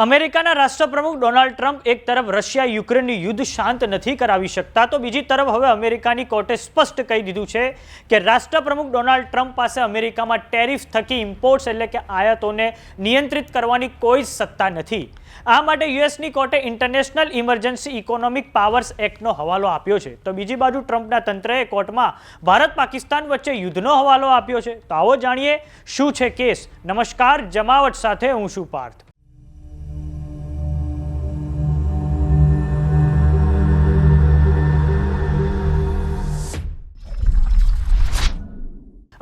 અમેરિકાના રાષ્ટ્રપ્રમુખ Donald Trump એક તરફ રશિયા યુક્રેનનું યુદ્ધ શાંત નથી કરાવી શકતા, તો બીજી તરફ હવે અમેરિકાની કોર્ટે સ્પષ્ટ કહી દીધું છે કે રાષ્ટ્રપ્રમુખ ડોનાલ્ડ ટ્રમ્પ પાસે અમેરિકામાં ટેરિફ થકી ઇમ્પોર્ટ્સ એટલે કે આયાતોને નિયંત્રિત કરવાની કોઈ જ સત્તા નથી. આ માટે યુએસની કોર્ટે ઇન્ટરનેશનલ ઇમરજન્સી ઇકોનોમિક પાવર્સ એક્ટનો હવાલો આપ્યો છે. તો બીજી બાજુ ટ્રમ્પના તંત્રએ કોર્ટમાં ભારત પાકિસ્તાન વચ્ચે યુદ્ધનો હવાલો આપ્યો છે. તો આવો જાણીએ શું છે કેસ. નમસ્કાર, જમાવટ સાથે હું છું પાર્થ.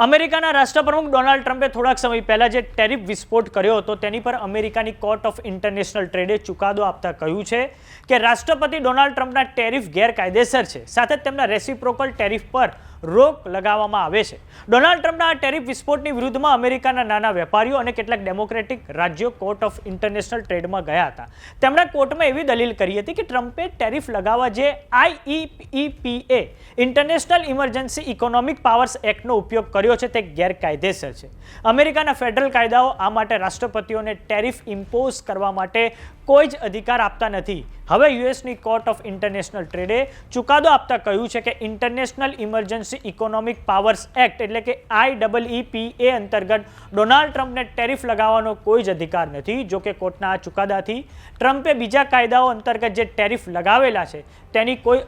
અમેરિકાના રાષ્ટ્રપ્રમુખ ડોનાલ્ડ ટ્રમ્પે થોડાક સમય પહેલા જે ટેરિફ વિસ્ફોટ કર્યો હતો તેની પર અમેરિકાની કોર્ટ ઓફ ઇન્ટરનેશનલ ટ્રેડે ચુકાદો આપતા કહ્યું છે કે રાષ્ટ્રપતિ ડોનાલ્ડ ટ્રમ્પના ટેરિફ ગેરકાયદેસર છે, સાથે તેમના રેસિપ્રોકલ ટેરિફ પર રોક લગાવવામાં આવે છે. ડોનાલ્ડ ટ્રમ્પના આ ટેરિફ વિસ્ફોટની વિરુદ્ધમાં અમેરિકાના નાના વેપારીઓ અને કેટલાક ડેમોક્રેટિક રાજ્યો કોર્ટ ઓફ ઇન્ટરનેશનલ ટ્રેડમાં ગયા હતા. તેમણે કોર્ટમાં એવી દલીલ કરી હતી કે ટ્રમ્પે ટેરિફ લગાવવા જે IEEPA international emergency economic powers એક્ટનો ઉપયોગ કર્યો છે તે ગેરકાયદેસર છે. અમેરિકાના ફેડરલ કાયદાઓ આ માટે રાષ્ટ્રપતિઓને ટેરિફ ઇમ્પોઝ કરવા માટે કોઈ જ અધિકાર આપતા નથી. હવે યુએસની કોર્ટ ઓફ ઇન્ટરનેશનલ ટ્રેડે ચુકાદો આપતા કહ્યું છે કે international emergency economic powers act એટલે કે IEEPA અંતર્ગત ડોનાલ્ડ ટ્રમ્પને ટેરિફ લગાવવાનો કોઈ જ અધિકાર નથી. જો કે કોર્ટના આ ચુકાદાથી ટ્રમ્પે બીજા કાયદાઓ અંતર્ગત જે ટેરિફ લગાવેલા છે તેને કોઈ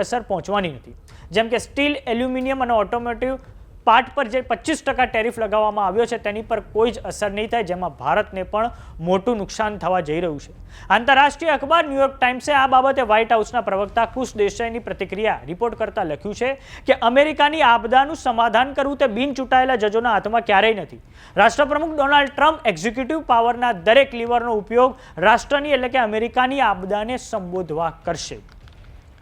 અસર પહોંચવાની નથી. જેમ કે સ્ટીલ, એલ્યુમિનિયમ અને ઓટોમોટિવ પાર્ટ પર જે 25% ટેરિફ લગાવવામાં આવ્યો છે તેની પર કોઈ જ અસર નહીં થાય, જેમાં ભારતને પણ મોટું નુકસાન થવા જઈ રહ્યું છે. આંતરરાષ્ટ્રીય અખબાર ન્યૂયોર્ક ટાઈમ્સે આ બાબતે વ્હાઇટ હાઉસના પ્રવક્તા કુશ દેસાઈની પ્રતિક્રિયા રિપોર્ટ કરતા લખ્યું છે કે અમેરિકાની આપદાનું સમાધાન કરવું તે બિન ચૂંટાયેલા જજોના હાથમાં ક્યારેય નથી. રાષ્ટ્રપ્રમુખ ડોનાલ્ડ ટ્રમ્પ એક્ઝિક્યુટિવ પાવરના દરેક લીવરનો ઉપયોગ રાષ્ટ્રની એટલે કે અમેરિકાની આપદાને સંબોધવા કરશે.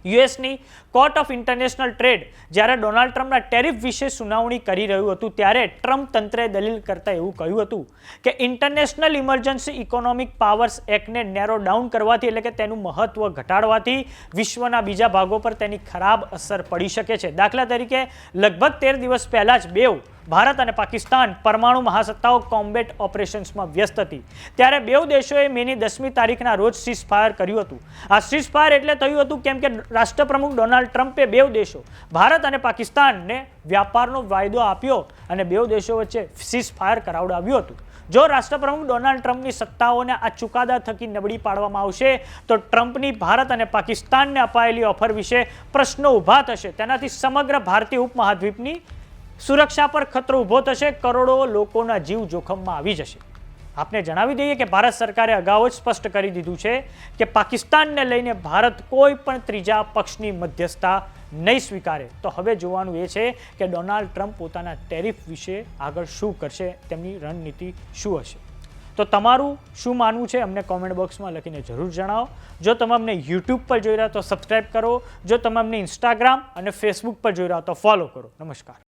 યુએસની કોર્ટ ઓફ ઇન્ટરનેશનલ ટ્રેડ જ્યારે ડોનાલ્ડ ટ્રમ્પના ટેરિફ વિશે સુનાવણી કરી રહ્યું હતું ત્યારે ટ્રમ્પ તંત્રે દલીલ કરતા એવું કહ્યું હતું કે ઇન્ટરનેશનલ ઇમરજન્સી ઇકોનોમિક પાવર્સ એક્ટને નેરો ડાઉન કરવાથી એટલે કે તેનું મહત્વ ઘટાડવાથી વિશ્વના બીજા ભાગો પર તેની ખરાબ અસર પડી શકે છે. દાખલા તરીકે લગભગ 13 દિવસ પહેલા જ બેઉ ભારત અને પાકિસ્તાન પરમાણુ મહાસત્તાઓ કોમ્બેટ ઓપરેશન્સમાં વ્યસ્ત હતી. ત્યારે બેઉ દેશોએ મેની 10મી તારીખના રોજ સીઝફાયર કર્યું હતું. આ સીઝફાયર એટલે થયું હતું કેમ કે રાષ્ટ્રપ્રમુખ ડોનાલ્ડ ટ્રમ્પે બેઉ દેશો ભારત અને પાકિસ્તાનને વ્યાપારનો વાયદો આપ્યો અને બેઉ દેશો વચ્ચે સીઝફાયર કરાવડાવ્યું હતું. જો રાષ્ટ્રપ્રમુખ ડોનાલ્ડ ટ્રમ્પની સત્તાઓને આ ચુકાદા થકી નબળી પાડવામાં આવશે તો ટ્રમ્પની ભારત અને પાકિસ્તાનને અપાયેલી ઓફર વિશે પ્રશ્નો ઊભા થશે. તેનાથી સમગ્ર ભારતીય ઉપમહાદ્વીપની સુરક્ષા પર ખતરો ઊભો થશે, કરોડો લોકોના જીવ જોખમમાં આવી જશે. આપને જણાવી દઈએ કે ભારત સરકારે અગાઉ જ સ્પષ્ટ કરી દીધું છે કે પાકિસ્તાનને લઈને ભારત કોઈ પણ ત્રીજા પક્ષની મધ્યસ્થતા નહીં સ્વીકારે. તો હવે જોવાનું એ છે કે ડોનાલ્ડ ટ્રમ્પ પોતાના ટેરિફ વિશે આગળ શું કરશે, તેમની રણનીતિ શું હશે. તો તમારું શું માનવું છે અમને કોમેન્ટ બોક્સમાં લખીને જરૂર જણાવો. જો તમે અમને યુટ્યુબ પર જોઈ રહ્યા તો સબસ્ક્રાઈબ કરો. જો તમે અમને ઇન્સ્ટાગ્રામ અને ફેસબુક પર જોઈ રહ્યા તો ફોલો કરો. નમસ્કાર.